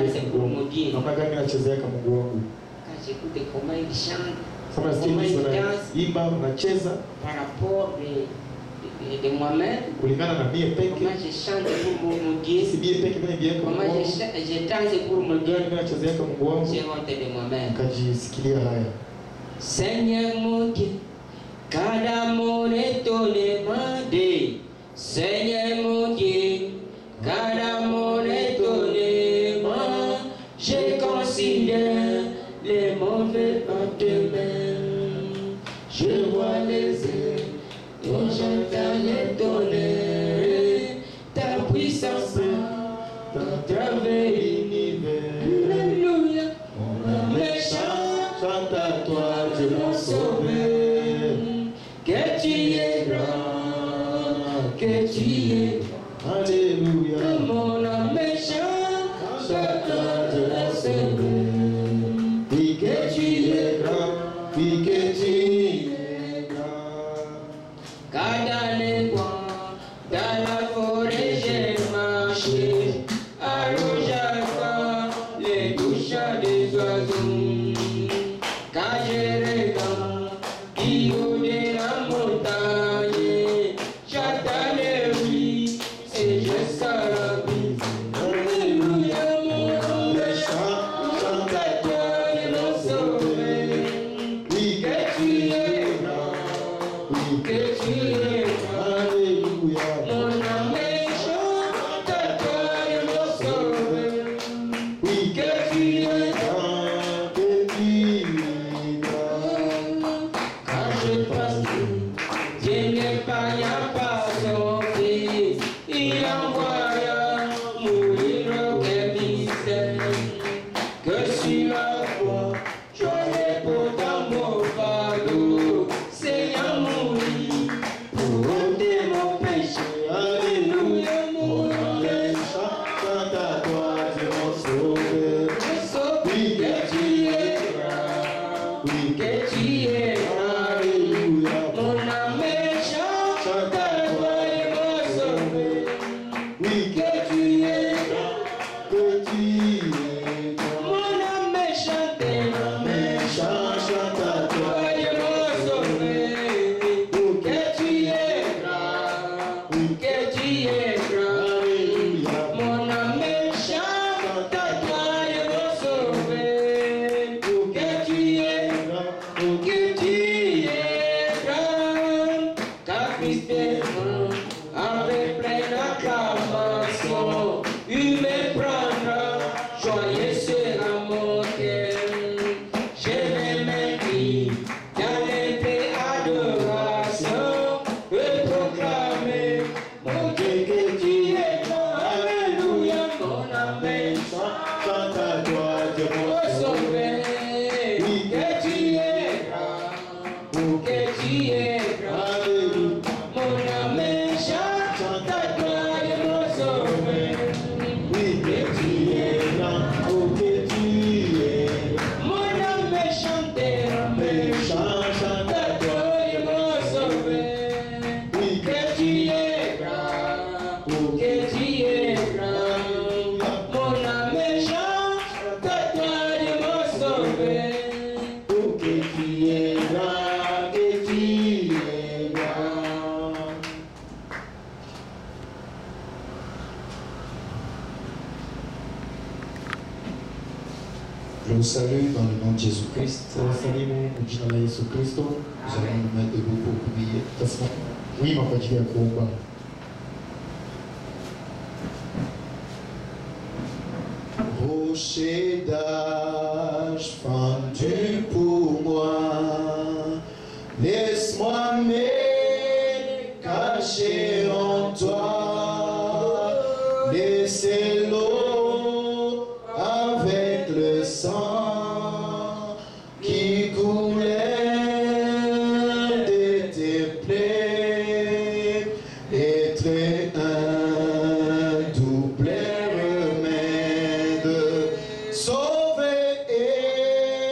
danse pour mon Dieu. Namna gani nachezeeka Mungu wangu. Quand j'écoute comment il chante, Kama comment il danse imba unacheza par rapport de moi-même, kulingana na mie peke. comment je chante pour mon Dieu, Si mie peke mimi bieka comment Mungu wangu. je danse pour mon Dieu, Mimi nachezeeka Mungu wangu. j'ai honte de moi-même. Kajisikilia haya. Seigneur mon Dieu, cada mon étonnement de Seigneur mon Dieu, cada mon étonnement, je considère les mauvais pas de même. Je vois les yeux et j'entends les tonnerres, ta puissance à travers l'univers. Alléluia, mes chants Chante à toi, Dieu mon sauveur, que tu es grand, que tu es Alléluia. mon âme chante à toi, Dieu mon sauveur, Oui, que tu es grand, oui, que tu es grand. car dans les bois, dans la forêt j'ai marché, à j'entends les touches des oiseaux, quand je regarde du haut de la montagne, j'entends les bruits et je sens la vie. Alléluia, mon âme chante à toi et mon sauveur, Oui, que tu es grand, que tu es grand. Alléluia. Mon âme chante à toi et mon sauveur, Oui, que tu es grand. que tu es grand. Quand je passe, Dieu n'est pas son fils, il envoya mourir aucun mystère. Que sur la croix, j'aurais pourtant mon fardeau, Seigneur mourir pour ôter mon péché. Alléluia, mon âme Chante à toi, Dieu mon sauveur. je sauve que tu es grand, Oui, que tu es grand. Alléluia. Mon âme chante à toi et mon sauveur, Oui, que tu es grand. que tu es grand. Mon âme chante Chante à toi. toi et mon sauveur, que tu es grand, que tu es grand. Alléluia. Mon âme chante à toi et mon sauveur, que tu es grand. Que tu es grand, car Christ est grand, avec pleine acclamation, il me prendra, joyeux sera mon cœur. Je vais m'écrire dans les paix adoration, et proclamer, mon Dieu, que tu es grand. Alléluia, mon âme Chante à toi, Dieu mon mon sauveur. sauveur, que tu es grand, que tu es grand. Alléluia. Mon âme chante à toi et mon sauveur, Oui, que tu es grand. Oh, que tu es grand. mon âme chantera, chante à toi et mon sauveur, Oui, que tu es grand, que tu es grand. Mon âme chante à toi et mon sauveur. oh, que tu es grand, que tu es grand. Je vous salue dans le nom de Jésus-Christ. Tunasalimu kwa jina la Yesu Kristo. Nous allons nous mettre debout pour prier. Tutasimama wima kwa ajili ya kuomba. Rocher d'âge fendu pour moi, laisse-moi me cacher en toi, laissez l'eau avec le sang qui coulait de tes plaies, être un double remède, sauver et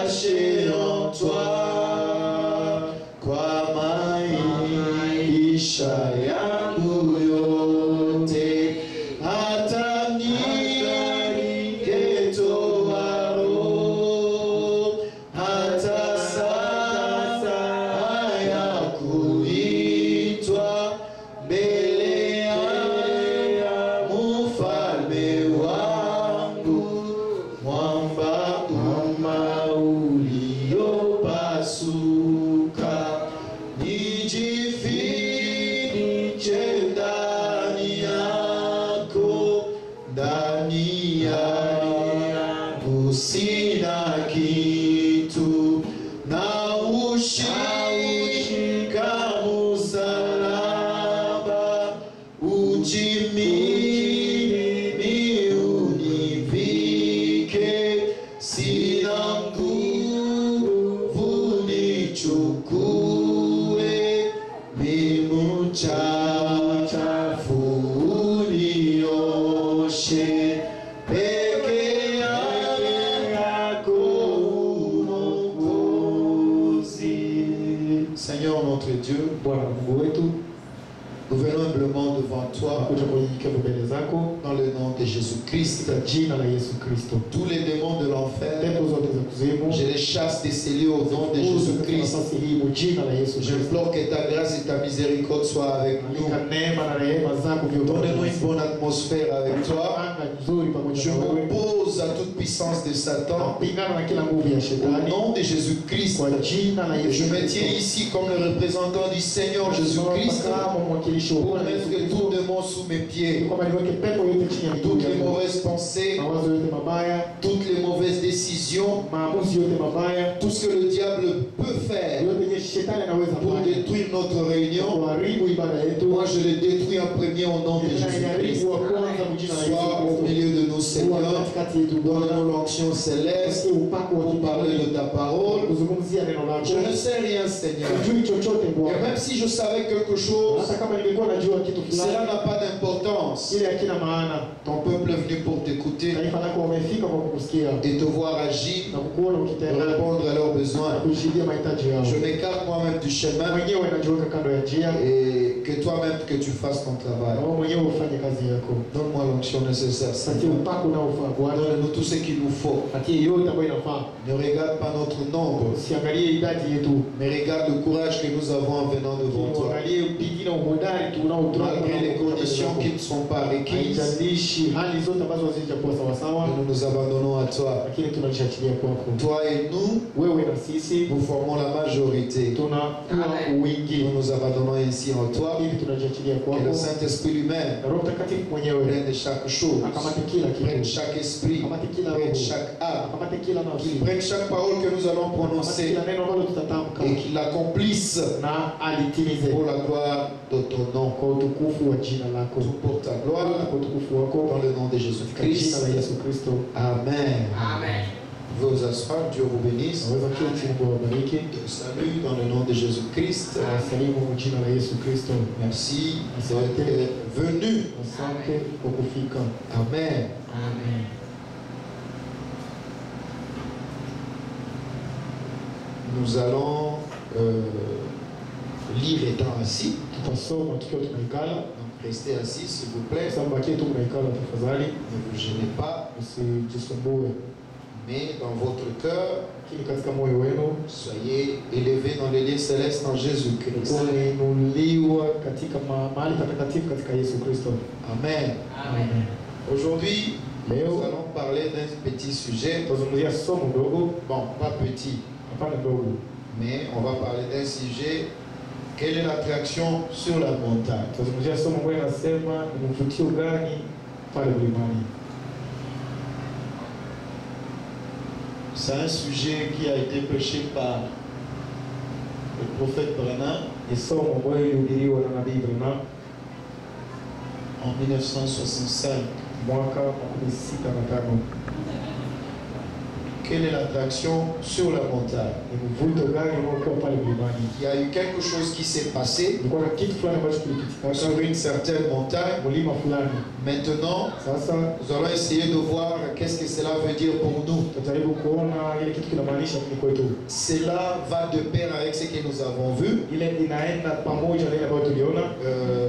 caché en toi, kwa maisha yangu yote, hata nikitoa roho, hata sasa ya kuitwa mbele ya mfalme wangu, mwamba uliopasuka, nijifiche ndani yako, ndani yangu sina kitu, na ushika msalaba, uji mimi univike, sina nguvu nichukue, mimi mchafu unioshe, peke yako Mwokozi. Seigneur notre Dieu, Bwana Mungu wetu, nous venons humblement devant toi kuja kunyenyekea mbele zako dans le nom de Jésus-Christ. katika jina la Yesu Kristo. Tous les démons de l'enfer, Pepo zote za kuzimu je les chasse des celliers au nom de Jésus-Christ. nafasi hii mu jina la Yesu Kristo. J'implore que ta grâce et ta miséricorde soient avec nous. Alika neema na rehema zako vyote. Donne-nous une bonne atmosphère avec toi. Anga nzuri pamoja Je na wewe. m'oppose à toute puissance de Satan. Pingana na kila nguvu ya Au shetani nom de Jésus-Christ, kwa jina la Yesu je me Kristo. tiens ici comme le représentant du Seigneur Jésus-Christ Kama mwakilishi wa pour Bwana Yesu mettre Kristo. tout démon sous mes pieds. Kwamba niweke pepo yote chini ya miguu Toutes les yangu. mauvaises pensées, Mawazo yote mabaya, toutes les mauvaises décisions, maamuzi yote mabaya, tout ce que le diable peut faire yote yenye shetani anaweza pour kufanya détruire notre réunion, kuharibu ibada yetu. moi je le détruis en premier au nom de Jésus-Christ. Inaharibu wa kwanza mu jina la Yesu Sois au Kristo. milieu de nous, Kuwa Seigneur. katikati yetu Bwana. Donne-nous l'onction céleste Usikie upako wa pour parler de ta parole. kuzungumzia neno lako. Je ne sais rien, Seigneur. Sijui chochote Et Bwana. même si je savais quelque chose, Hata kama ningekuwa najua kitu cela fulani, n'a pas d'importance. ile hakina maana. Ton peuple est venu pour t'écouter Taifa lako wamefika kwa kukusikia et te voir agir, na kukuona ukitenda répondre à leurs na besoins. kujibia mahitaji yao. Je m'écarte moi-même du chemin Mwenyewe najiweka kando ya njia et que toi-même que tu fasses ton na travail. wewe mwenyewe ufanye kazi yako. Donne-moi l'onction nécessaire, Patie Seigneur. upako unaofaa Bwana. Donne-nous tout ce qu'il nous faut. Patie yote ambayo inafaa. Ne regarde pas notre nombre, Usiangalie idadi yetu. mais regarde le courage que nous avons en venant devant toi. Uangalie bidii na uhodari tunaotoa Malgré les conditions qui ne sont pas requises, haijalishi hali zote ambazo hazijakuwa sawasawa, nous nous abandonnons à toi. lakini tunajiachilia kwako. Toi et nous, Wewe na sisi nous formons la majorité. tunakuwa wingi, Nous nous abandonnons ainsi en toi. hivi tunajiachilia Que kwako. le Saint-Esprit lui-même Na Roho Mtakatifu mwenyewe prenne chaque chose, akamate kila prenne kitu, chaque esprit, akamate kila prenne roho, chaque âme, akamate kila nafsi, qu'il prenne chaque parole que nous allons akamate prononcer kila neno ambalo tutatamka et qu'il l'accomplisse na alitimize pour la gloire de ton nom. kwa utukufu wa jina lako, Tout pour ta gloire, kwa utukufu wako, dans le nom de katika jina Jésus-Christ. la Yesu Kristo. Amen. Amen. Vous vous asseoir, Dieu vous bénisse. Naweza kila chini kwa wabariki. Salut dans le nom de Jésus-Christ. Wasalimu kwa jina la Yesu Kristo. Merci d'être venu. Asante kwa kufika. Amen. Amen. Nous allons lire étant assis. Tutasoma tukiwa tunaikala. Donc restez assis s'il vous plaît. Sasa bakie tu mnaikala tafadhali, Ne vous gênez pas. usijisumbue. Mais dans votre cœur, Lakini katika moyo wenu soyez élevés dans les lieux célestes en Jésus-Christ. kuinuliwa katika mahali patakatifu katika Yesu Kristo. Amen. Amen. Aujourd'hui, nous Leo allons parler d'un petit sujet. tutazungumzia somo dogo, Bon, pas petit, hapana dogo, mais on va parler d'un sujet. Quelle est l'attraction sur la montagne? tutazungumzia somo ambayo inasema ni mvutio gani pale mlimani. C'est un sujet qui a été prêché par le prophète Branham Ni somo ambayo ilihubiriwa na nabii Branham en 1965. mwaka 65. Quelle est l'attraction sur la montagne? Ni mvuto gani unaokuwa pale mlimani? Il y a eu quelque chose qui s'est passé Kulikuwa na kitu fulani ambacho kilipitika sur une certaine montagne. mlima fulani. Maintenant, Sasa nous allons essayer de voir qu'est-ce que cela veut dire pour nous. tutajaribu kuona ile kitu kinamaanisha nini kwetu. Cela va de pair avec ce que nous avons vu Ile inaenda pamoja na ile ambayo tuliona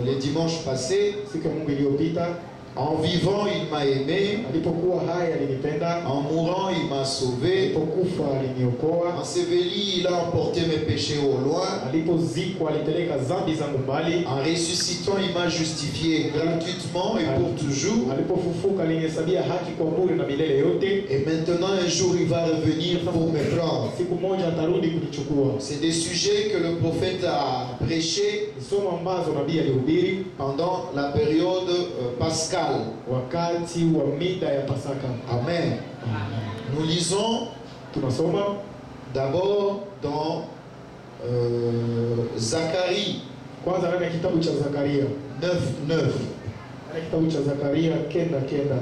les dimanches passés. siku ya Mungu iliyopita. En vivant, il m'a aimé. Alipokuwa hai alinipenda, En mourant, il m'a sauvé. alipokufa aliniokoa, Enseveli, il a emporté mes péchés au loin. alipozikwa alipeleka dhambi zangu mbali, En ressuscitant, il m'a justifié gratuitement et pour toujours. alipofufuka alinihesabia haki kwa bure na milele yote. Et maintenant, un jour, il va revenir pour me prendre. Siku moja atarudi kunichukua. C'est des sujets que le prophète a prêchés Ni somo ambazo nabii alihubiri pendant la période pascale. wakati wa mida ya Pasaka. Amen. Nous lisons Tunasoma d'abord dans Zacharie kwanza ndani ya kitabu cha Zakaria 9:9. ndani ya kitabu cha Zakaria 9:9.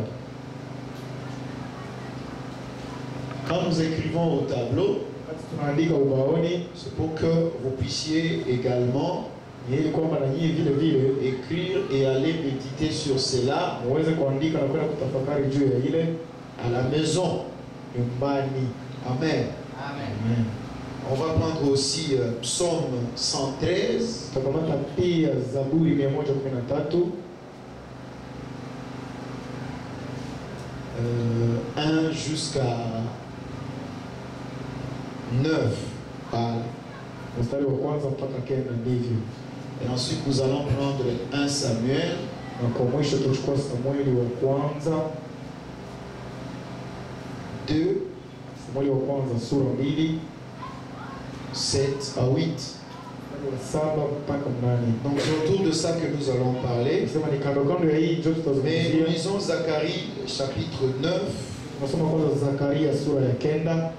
Quand nous écrivons au tableau, Wakati tunaandika ubaoni c'est pour que vous puissiez également ni ili kwamba na nyinyi vile vile écrire et aller méditer sur cela muweze kuandika na kwenda kutafakari juu ya ile à la maison. nyumbani. Amen. Amen. On va prendre aussi Psaume 113. Tutakamata pia Zaburi 113 1 jusqu'à 9 parle. mstari wa kwanza mpaka 9 ndivyo. Et ensuite nous allons prendre 1 Samuel Na kwa mwisho tuchukua Samueli wa kwanza 2, Samueli wa kwanza sura 2 7 à 8. mstari wa 7 mpaka 8. Donc c'est autour de ça que nous allons parler. Nasema ni kando kando ya hii ndio Mais nous tutazungumzia. lisons Zacharie chapitre 9, Tunasoma kwanza Zakaria sura ya 9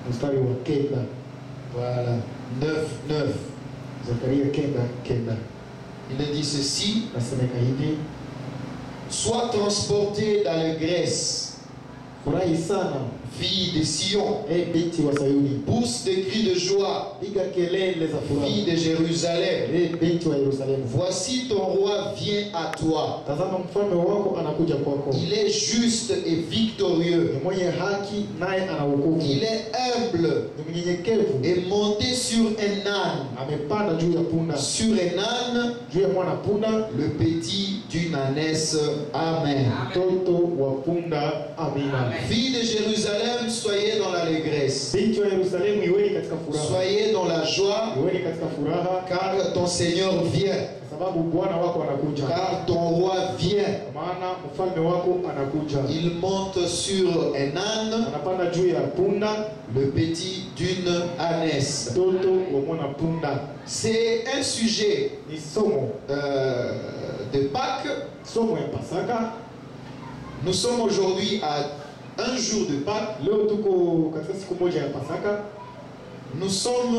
mstari wa 9. voilà, 9. Zakaria 9:9. Il est dit ceci: Nasemeka hivi: sois transporté d'allégresse, furahi sana fille de Sion, binti wa Sayuni, pousse des cris de joie, piga kelele za fille furaha de Jérusalem. binti wa Yerusalemu. Voici ton roi vient à toi. Tazama mfalme wako anakuja kwako. Il est juste et victorieux. Ni mwenye haki naye ana wokovu. Il est humble Ni mnyenyekevu. et monté sur un âne. Amepanda juu ya punda. Sur un âne, Juu ya mwana punda, le petit d'une ânesse. Amen. mtoto wa punda. Amina. Fille de Jérusalem, soyez dans l'allégresse. Binti wa Yerusalemu, iweni katika furaha. Soyez dans la joie, Iweni katika furaha car ton Seigneur vient. kwa sababu Bwana wako anakuja. Car ton roi vient. Kwa maana mfalme wako anakuja. Il monte sur un âne, Anapanda juu ya punda, le petit d'une ânesse. mtoto wa mwana punda. C'est un sujet Ni somo de Pâques. somo ya Pasaka. Nous sommes aujourd'hui à un jour de Pâques. Leo tuko katika siku moja ya Pasaka. Nous sommes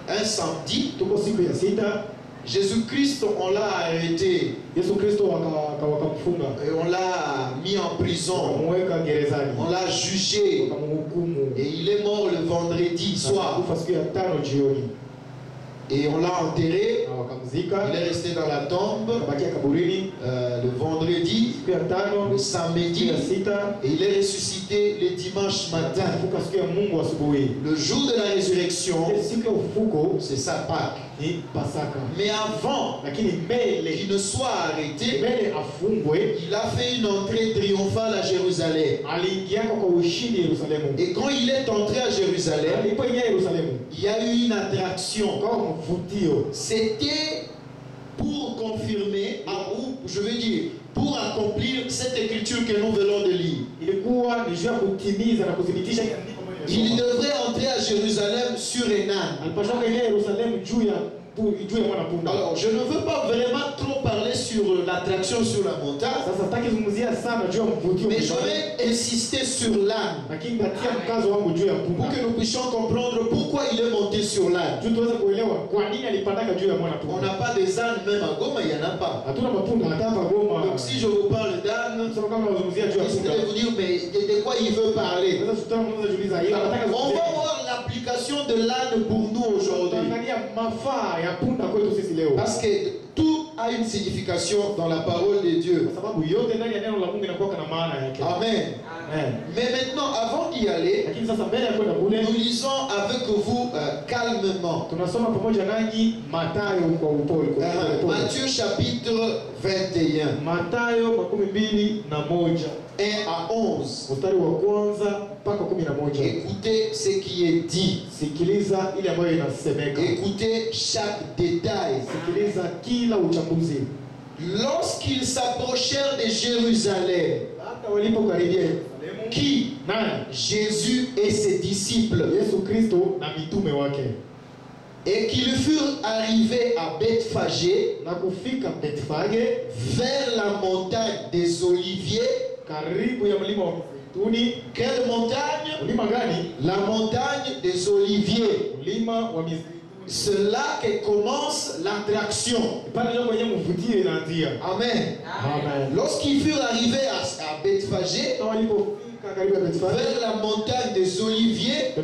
un samedi. Tuko siku ya sita. Jésus-Christ, on l'a arrêté Yesu Kristo wakamfunga, et on l'a mis en prison. wakamweka gerezani, On l'a jugé wakamhukumu, et il est mort le vendredi soir. akakufa siku ya 5 jioni, Et on l'a enterré. na wakamzika. Il est resté dans la tombe Akabakia kaburini le vendredi, siku ya 5, le siku samedi, ya 6 et il est ressuscité le dimanche matin. akafuka siku ya Mungu asubuhi. Le jour de la résurrection, Ile siku ya ufufuko c'est ça Pâques. ni Pasaka. Mais avant Lakini mbele qu'il ne soit arrêté, afungwe, il a fait une entrée triomphale à Jérusalem. aliingiaka kwa ushindi Yerusalemu. Et quand il est entré à Jérusalem, Alipoingia Yerusalemu, il y a eu une attraction. kwa mvutio, C'était pour confirmer, ou je veux dire, pour accomplir cette écriture que nous venons de lire. ilikuwa ni juu ya kutimiza na kudhibitisha Il devrait entrer à Jérusalem sur un âne. alipaswa kuingia Yerusalemu juu ya juu ya mwana punda. Alors, je ne veux pas vraiment trop parler sur l'attraction sur la montagne, Sasa sitaki zungumzia sana juu ya mvutio, mais je vais insister sur l'âne lakini natia mkazo wangu juu ya pour punda, que nous puissions comprendre pourquoi il est monté sur l'âne. juu tuweze kuelewa kwa nini alipandaka juu ya mwana On punda. n'a pas des ânes, même à Goma, il n'y en a pas. Hatuna mapunda hata hapa Goma. Donc, si je vous parle d'âne, Sasa kama unazungumzia juu ya vous punda, allez vous dire, mais de quoi il veut parler? sasa tunaweza kujiuliza hiyo anataka On va zungumzia. voir l'application de l'âne pour nous aujourd'hui. Tunaangalia mafaa ya punda kwetu sisi leo. Parce que tout a une signification dans la parole de Dieu. Kwa sababu yote ndani ya neno la Mungu inakuwa na maana yake. Amen. Amen. Mais maintenant, avant d'y aller, Lakini sasa mbele ya kwenda kule, nous lisons avec vous calmement. tunasoma pamoja nanyi Mathayo kwa upole kwa upole. Matthieu chapitre 21, Mathayo 21 1 à 11. mstari wa kwanza mpaka 11. Écoutez ce qui est dit. Sikiliza ile ambayo inasemeka. Écoutez chaque détail. Sikiliza kila uchambuzi. Lorsqu'ils s'approchèrent de Jérusalem, Hata walipokaribia Yerusalemu, qui? nani? Jésus et ses disciples. Yesu Kristo na mitume wake. Et qu'ils furent arrivés à Bethphagée, Na kufika Bethfage, vers la montagne des Oliviers. karibu ya mlima wa Mizeituni. Quelle montagne? Mlima gani? La montagne des Oliviers. Mlima wa Mizeituni. C'est là que commence l'attraction. Pale ndio kwenye mvutio inaanzia. Amen. Amen. Lorsqu'ils furent arrivés à Bethphagée, Na walipofika karibu ya Bethfage, vers la montagne des Oliviers,